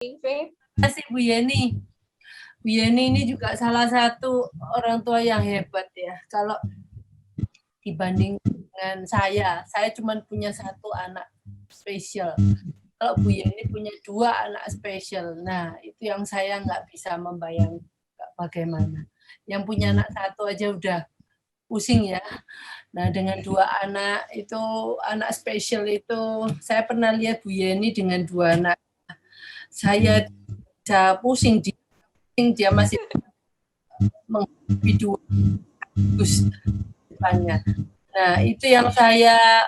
Terima kasih Bu Yeni. Bu Yeni ini juga salah satu orang tua yang hebat ya. Kalau dibanding dengan saya cuma punya satu anak spesial. Kalau Bu Yeni punya 2 anak spesial. Nah, itu yang saya nggak bisa membayangkan bagaimana. Yang punya anak 1 aja udah pusing ya. Nah, dengan 2 anak itu, anak spesial itu, saya pernah lihat Bu Yeni dengan 2 anak. Saya bisa pusing, dia masih menghadapi 2 depannya. Nah, itu yang saya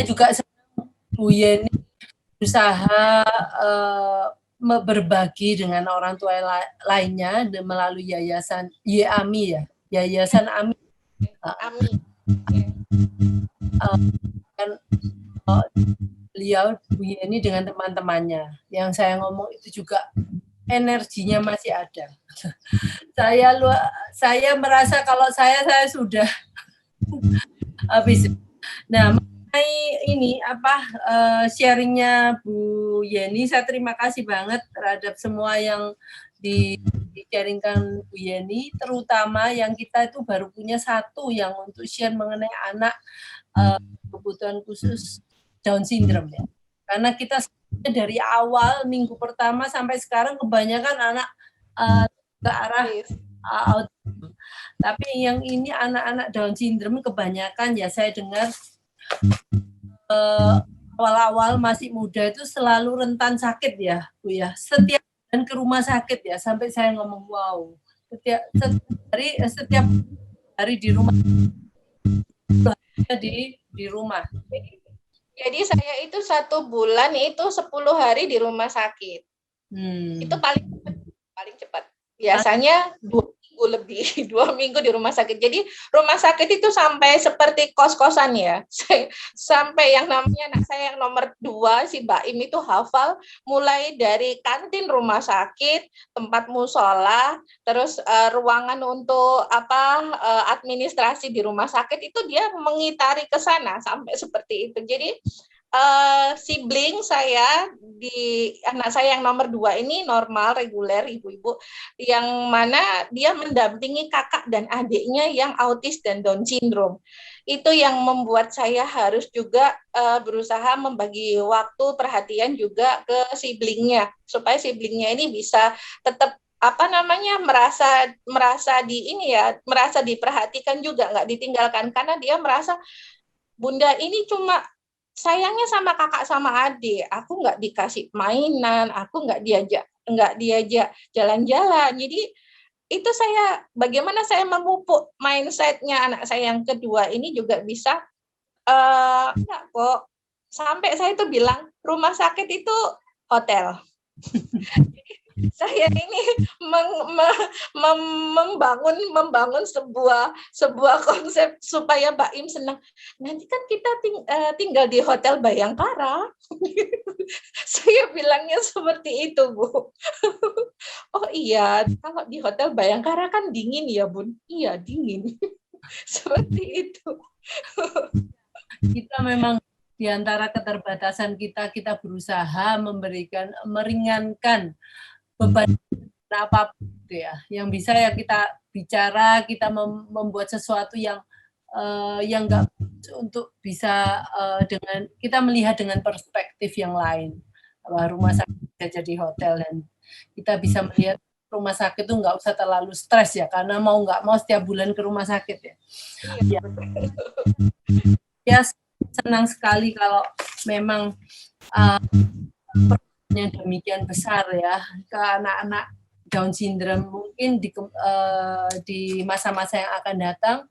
juga senang Bu Yeni berusaha berbagi dengan orang tua lainnya melalui yayasan YAMI ya, Yayasan AMI. Dan beliau Bu Yeni dengan teman-temannya. Yang saya ngomong itu juga energinya masih ada. Saya merasa kalau saya sudah habis. Nah, mengenai ini sharingnya Bu Yeni, saya terima kasih banget terhadap semua yang di-sharingkan Bu Yeni, terutama yang kita itu baru punya 1 yang untuk share mengenai anak kebutuhan khusus Down syndrome ya. Karena kita dari awal minggu pertama sampai sekarang kebanyakan anak ke arah autism. Tapi yang ini anak-anak Down syndrome kebanyakan ya saya dengar awal-awal masih muda itu selalu rentan sakit ya Bu ya. Setiap dan ke rumah sakit ya, sampai saya ngomong wow. Setiap hari di rumah di rumah. Jadi saya itu 1 bulan itu 10 hari di rumah sakit. Itu paling cepat. Biasanya 2 minggu lebih, 2 minggu di rumah sakit. Jadi rumah sakit itu sampai seperti kos-kosan ya. Sampai yang namanya anak saya yang nomor 2 si Baim itu hafal mulai dari kantin rumah sakit, tempat musola, terus ruangan untuk administrasi di rumah sakit itu dia mengitari ke sana sampai seperti itu. Jadi sibling saya di anak saya yang nomor 2 ini normal reguler ibu-ibu yang mana dia mendampingi kakak dan adiknya yang autis dan Down syndrome. Itu yang membuat saya harus juga berusaha membagi waktu perhatian juga ke siblingnya supaya siblingnya ini bisa tetap merasa diperhatikan juga, nggak ditinggalkan karena dia merasa bunda ini cuma sayangnya sama kakak sama adik, aku nggak dikasih mainan, aku nggak diajak jalan-jalan. Jadi itu bagaimana saya memupuk mindsetnya anak saya yang kedua ini juga bisa enggak kok. Sampai saya itu bilang rumah sakit itu hotel. Saya ini membangun sebuah konsep supaya Mbak Im senang. Nanti kan kita tinggal di Hotel Bayangkara. Saya bilangnya seperti itu, Bu. Oh iya, kalau di Hotel Bayangkara kan dingin ya, Bun. Iya, dingin. Seperti itu. Kita memang di antara keterbatasan kita berusaha meringankan beban apapun gitu ya. Yang bisa ya kita bicara, kita membuat sesuatu yang enggak untuk bisa dengan kita melihat dengan perspektif yang lain. Rumah sakit bisa jadi hotel dan kita bisa melihat rumah sakit itu nggak usah terlalu stres ya, karena mau nggak mau setiap bulan ke rumah sakit ya. Ya senang sekali kalau memang yang demikian besar ya ke anak-anak Down syndrome. Mungkin di masa-masa yang akan datang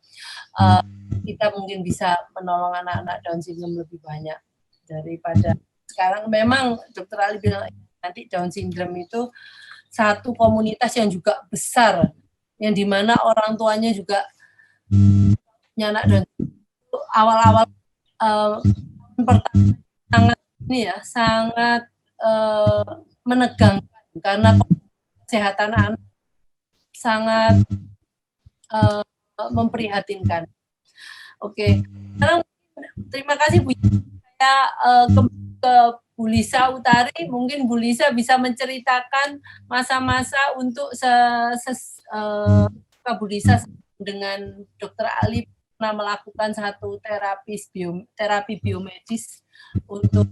kita mungkin bisa menolong anak-anak Down syndrome lebih banyak daripada sekarang. Memang Dokter Ali bilang nanti Down syndrome itu satu komunitas yang juga besar, yang dimana orang tuanya juga punya anak Down syndrome. Awal-awal pertama sangat menegangkan karena kesehatan anak sangat memprihatinkan. Oke. Sekarang terima kasih Bu. Saya ke Bu Lisa Utari, mungkin Bu Lisa bisa menceritakan masa-masa untuk Bu Lisa dengan Dr. Ali pernah melakukan satu terapi biomedis untuk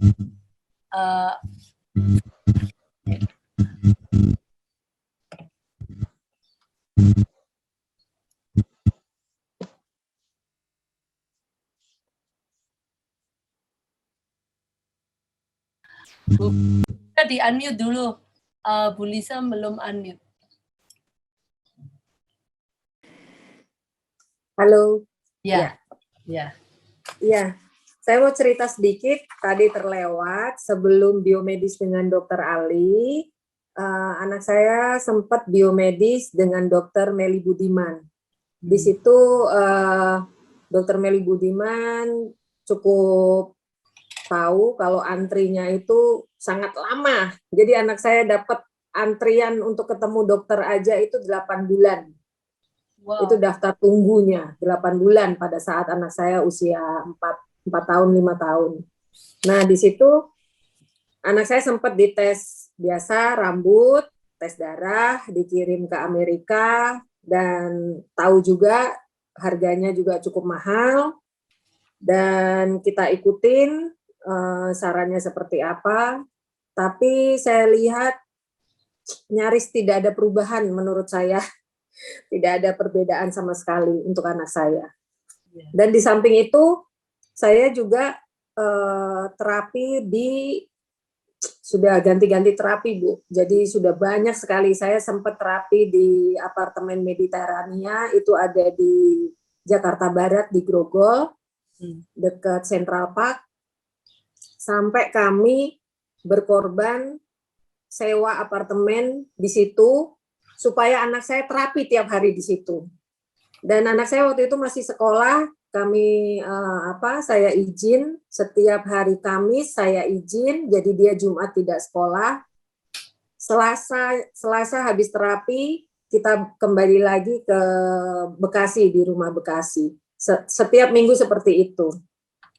kita di-unmute dulu. Bu Lisa belum unmute. Halo. Ya. Saya mau cerita sedikit. Tadi terlewat sebelum biomedis dengan Dr. Ali, anak saya sempat biomedis dengan Dr. Meli Budiman. Di situ Dr. Meli Budiman cukup tahu kalau antrinya itu sangat lama. Jadi anak saya dapat antrian untuk ketemu dokter aja itu 8 bulan. Wow. Itu daftar tunggunya 8 bulan pada saat anak saya usia 4 tahun, 5 tahun. Nah, di situ anak saya sempat dites biasa rambut, tes darah, dikirim ke Amerika, dan tahu juga harganya juga cukup mahal, dan kita ikutin sarannya seperti apa, tapi saya lihat nyaris tidak ada perubahan menurut saya. Tidak ada perbedaan sama sekali untuk anak saya. Dan di samping itu, saya juga terapi sudah ganti-ganti terapi, Bu. Jadi sudah banyak sekali. Saya sempat terapi di apartemen Mediterania, itu ada di Jakarta Barat, di Grogol, dekat Central Park. Sampai kami berkorban sewa apartemen di situ, supaya anak saya terapi tiap hari di situ. Dan anak saya waktu itu masih sekolah, saya izin setiap hari Kamis saya izin, jadi dia Jumat tidak sekolah. Selasa habis terapi, kita kembali lagi ke Bekasi, di rumah Bekasi. Setiap minggu seperti itu.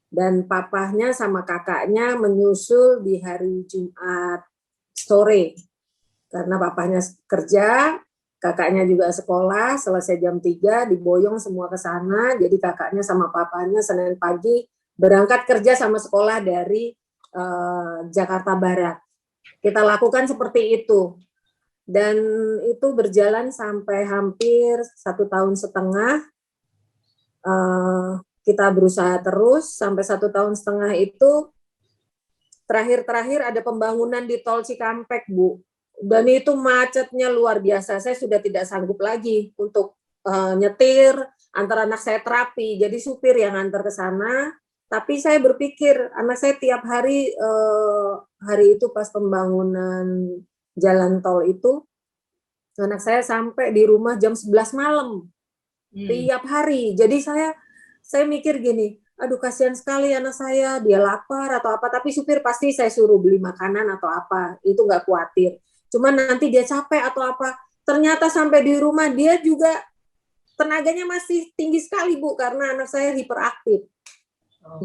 Dan papahnya sama kakaknya menyusul di hari Jumat sore. Karena papahnya kerja, kakaknya juga sekolah, selesai jam 3, diboyong semua ke sana, jadi kakaknya sama papahnya Senin pagi berangkat kerja sama sekolah dari Jakarta Barat. Kita lakukan seperti itu. Dan itu berjalan sampai hampir 1,5 tahun. Kita berusaha terus, sampai 1,5 tahun itu, terakhir ada pembangunan di Tol Cikampek, Bu. Dan itu macetnya luar biasa. Saya sudah tidak sanggup lagi untuk nyetir, antar anak saya terapi. Jadi supir yang antar ke sana. Tapi saya berpikir, anak saya tiap hari, hari itu pas pembangunan jalan tol itu, anak saya sampai di rumah jam 11 malam. Tiap hari. Jadi saya mikir gini, aduh kasihan sekali anak saya, dia lapar atau apa. Tapi supir pasti saya suruh beli makanan atau apa. Itu nggak khawatir. Cuman nanti dia capek atau apa, ternyata sampai di rumah dia juga tenaganya masih tinggi sekali, Bu, karena anak saya hiperaktif.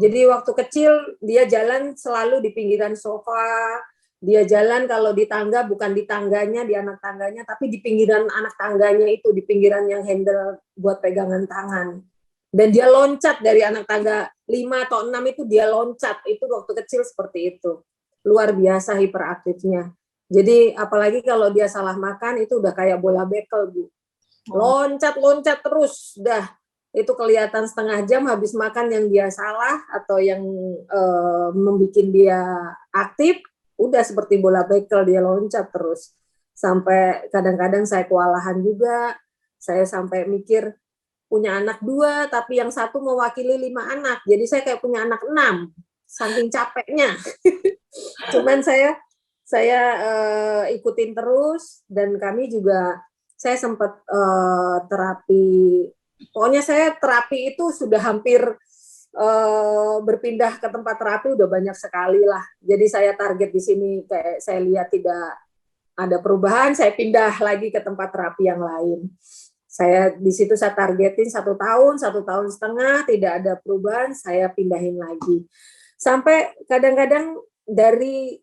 Jadi waktu kecil dia jalan selalu di pinggiran sofa, dia jalan kalau di tangga bukan di tangganya, di anak tangganya, tapi di pinggiran anak tangganya itu, di pinggiran yang handle buat pegangan tangan. Dan dia loncat dari anak tangga 5 atau 6 itu, dia loncat, itu waktu kecil seperti itu. Luar biasa hiperaktifnya. Jadi apalagi kalau dia salah makan itu udah kayak bola bekel, Bu. Loncat terus, dah itu kelihatan setengah jam habis makan yang dia salah atau yang membuat dia aktif, udah seperti bola bekel dia loncat terus. Sampai kadang-kadang saya kewalahan juga, saya sampai mikir punya anak 2 tapi yang satu mewakili 5 anak, jadi saya kayak punya anak 6, saking capeknya. Cuman saya ikutin terus, dan kami juga, saya sempat terapi, pokoknya saya terapi itu sudah hampir berpindah ke tempat terapi udah banyak sekali lah. Jadi saya target di sini, kayak saya lihat tidak ada perubahan, saya pindah lagi ke tempat terapi yang lain. Saya di situ saya targetin 1 tahun, 1,5 tahun, tidak ada perubahan, saya pindahin lagi. Sampai kadang-kadang dari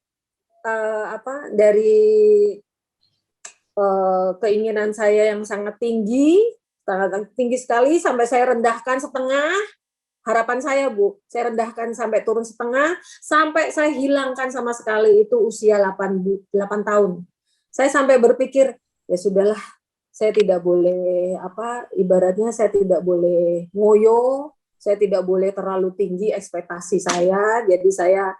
keinginan saya yang sangat tinggi sekali sampai saya rendahkan setengah. Harapan saya, Bu, saya rendahkan sampai turun setengah, sampai saya hilangkan sama sekali itu usia 8 tahun. Saya sampai berpikir, ya sudahlah, saya tidak boleh, ibaratnya saya tidak boleh ngoyo, saya tidak boleh terlalu tinggi ekspektasi saya, jadi saya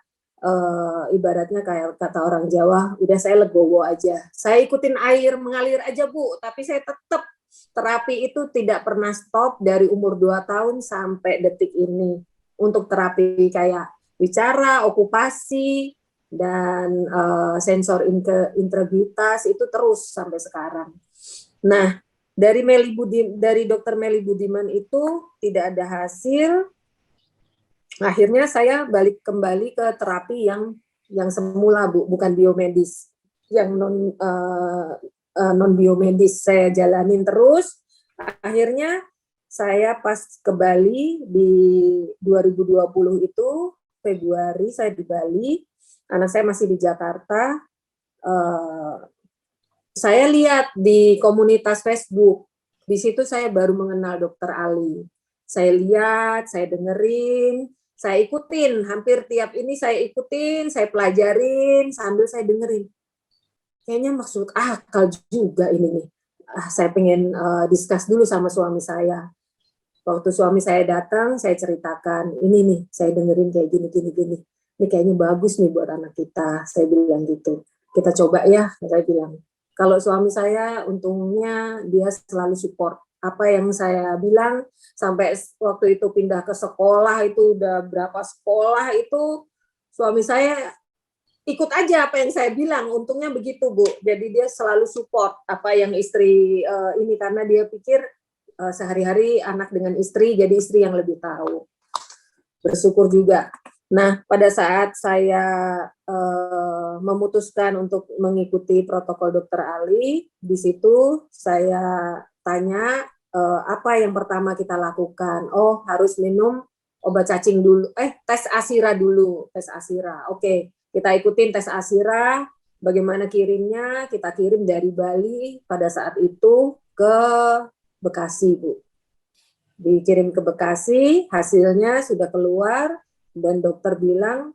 ibaratnya kayak kata orang Jawa, udah saya legowo aja. Saya ikutin air mengalir aja, Bu, tapi saya tetap terapi itu tidak pernah stop dari umur 2 tahun sampai detik ini. Untuk terapi kayak bicara, okupasi, dan sensor integritas itu terus sampai sekarang. Nah, dari Dr. Melly Budiman itu tidak ada hasil. Akhirnya saya balik kembali ke terapi yang semula, Bu, bukan biomedis, yang non biomedis saya jalanin terus. Akhirnya saya pas ke Bali di 2020 itu Februari, saya di Bali, anak saya masih di Jakarta. Saya lihat di komunitas Facebook, di situ saya baru mengenal Dr. Ali. Saya lihat, saya dengerin, saya ikutin, hampir tiap ini saya ikutin, saya pelajarin sambil saya dengerin. Kayaknya maksud akal juga ini nih. Saya pengen discuss dulu sama suami saya. Waktu suami saya datang, saya ceritakan, ini nih, saya dengerin kayak gini. Ini kayaknya bagus nih buat anak kita. Saya bilang gitu. Kita coba ya, saya bilang. Kalau suami saya, untungnya dia selalu support. Apa yang saya bilang, sampai waktu itu pindah ke sekolah, itu udah berapa sekolah itu, suami saya ikut aja apa yang saya bilang, untungnya begitu, Bu. Jadi dia selalu support apa yang istri ini, karena dia pikir sehari-hari anak dengan istri, jadi istri yang lebih tahu. Bersyukur juga. Nah, pada saat saya memutuskan untuk mengikuti protokol Dr. Ali, di situ saya tanya apa yang pertama kita lakukan. Oh, harus minum obat cacing dulu. Tes ASIRA dulu, tes ASIRA. Oke. Kita ikutin tes ASIRA, bagaimana kirimnya, kita kirim dari Bali pada saat itu ke Bekasi, Bu. Dikirim ke Bekasi, hasilnya sudah keluar, dan dokter bilang,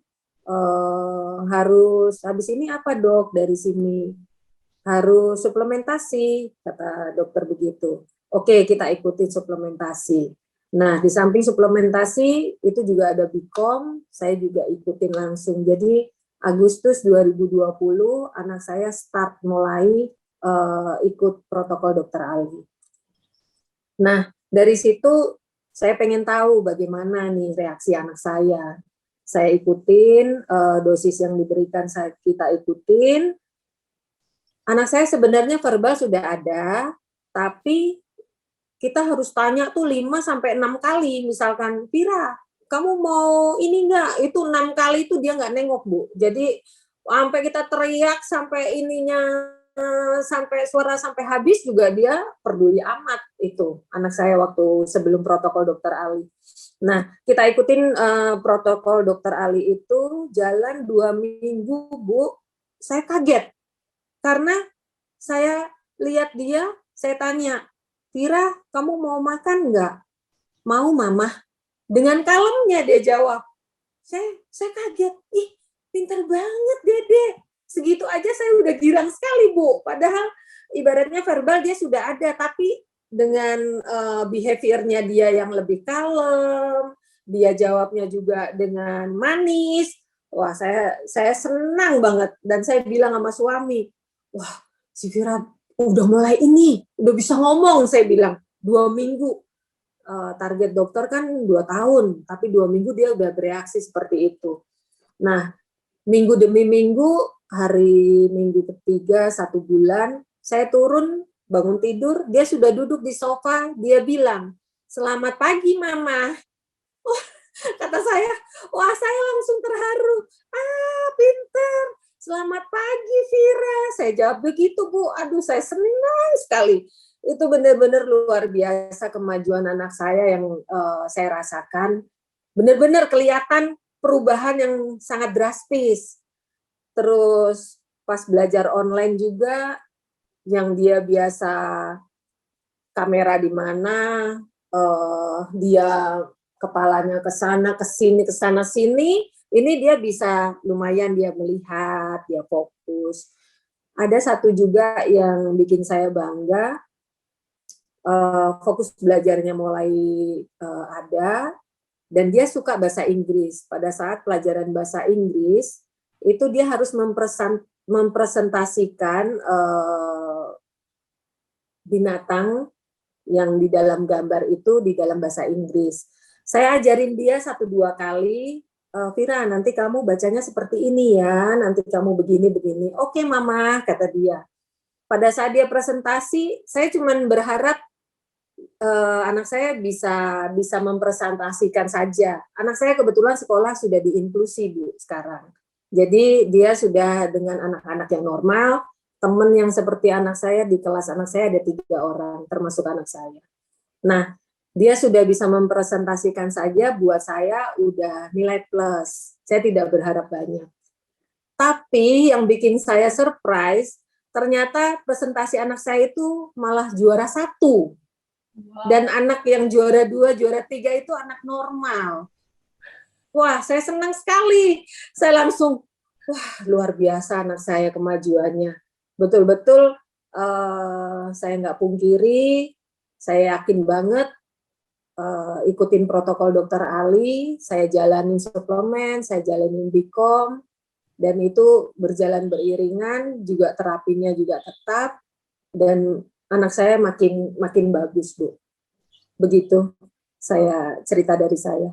harus, habis ini apa dok dari sini? Harus suplementasi, kata dokter begitu. Oke, kita ikuti suplementasi. Nah, di samping suplementasi, itu juga ada BIKOM, saya juga ikutin langsung. Jadi, Agustus 2020 anak saya start mulai ikut protokol Dr. Ali. Nah, dari situ saya pengen tahu bagaimana nih reaksi anak saya. Saya ikutin dosis yang diberikan, kita ikutin. Anak saya sebenarnya verbal sudah ada, tapi kita harus tanya tuh 5-6 kali, misalkan, Vira, kamu mau ini enggak? Itu 6 kali itu dia enggak nengok, Bu. Jadi sampai kita teriak sampai ininya sampai suara sampai habis juga dia peduli amat itu. Anak saya waktu sebelum protokol Dr. Ali. Nah, kita ikutin protokol Dr. Ali itu jalan 2 minggu, Bu. Saya kaget. Karena saya lihat dia, saya tanya, Vira, kamu mau makan enggak? Mau, Mama. Dengan kalemnya dia jawab. Saya kaget. Ih, pintar banget Dede. Segitu aja saya udah girang sekali, Bu. Padahal ibaratnya verbal dia sudah ada, tapi dengan behaviornya dia yang lebih kalem, dia jawabnya juga dengan manis. Wah, saya senang banget. Dan saya bilang sama suami, wah, si Vira udah mulai ini, udah bisa ngomong, saya bilang. 2 minggu. Target dokter kan 2 tahun, tapi 2 minggu dia udah bereaksi seperti itu. Nah, minggu demi minggu, hari minggu ketiga 1 bulan, saya turun, bangun tidur, dia sudah duduk di sofa, dia bilang, selamat pagi Mama. Oh, kata saya, wah saya langsung terharu. Pinter, selamat pagi Vira. Saya jawab begitu, Bu. Aduh, saya senang sekali. Itu benar-benar luar biasa kemajuan anak saya yang saya rasakan. Benar-benar kelihatan perubahan yang sangat drastis. Terus pas belajar online juga, yang dia biasa kamera di mana, dia kepalanya ke sana, ke sini, ke sana, sini, ini dia bisa lumayan dia melihat, dia fokus. Ada satu juga yang bikin saya bangga, fokus belajarnya mulai ada, dan dia suka bahasa Inggris. Pada saat pelajaran bahasa Inggris, itu dia harus mempresentasikan binatang yang di dalam gambar itu di dalam bahasa Inggris. Saya ajarin dia 1-2 kali, Vira, nanti kamu bacanya seperti ini ya, nanti kamu begini-begini. Oke, Mama, kata dia. Pada saat dia presentasi, saya cuma berharap anak saya bisa mempresentasikan saja. Anak saya kebetulan sekolah sudah diinklusi, Bu, sekarang. Jadi dia sudah dengan anak-anak yang normal. Teman yang seperti anak saya, di kelas anak saya ada 3 orang, termasuk anak saya. Nah, dia sudah bisa mempresentasikan saja, buat saya udah nilai plus. Saya tidak berharap banyak. Tapi yang bikin saya surprise, ternyata presentasi anak saya itu malah juara 1. Dan anak yang juara 2, juara 3 itu anak normal. Wah, saya senang sekali. Saya langsung, wah, luar biasa anak saya kemajuannya. Betul-betul saya nggak pungkiri, saya yakin banget ikutin protokol dokter Ali, saya jalanin suplemen, saya jalanin Bikom, dan itu berjalan beriringan, juga terapinya juga tetap, dan anak saya makin bagus, Bu. Begitu saya cerita dari saya.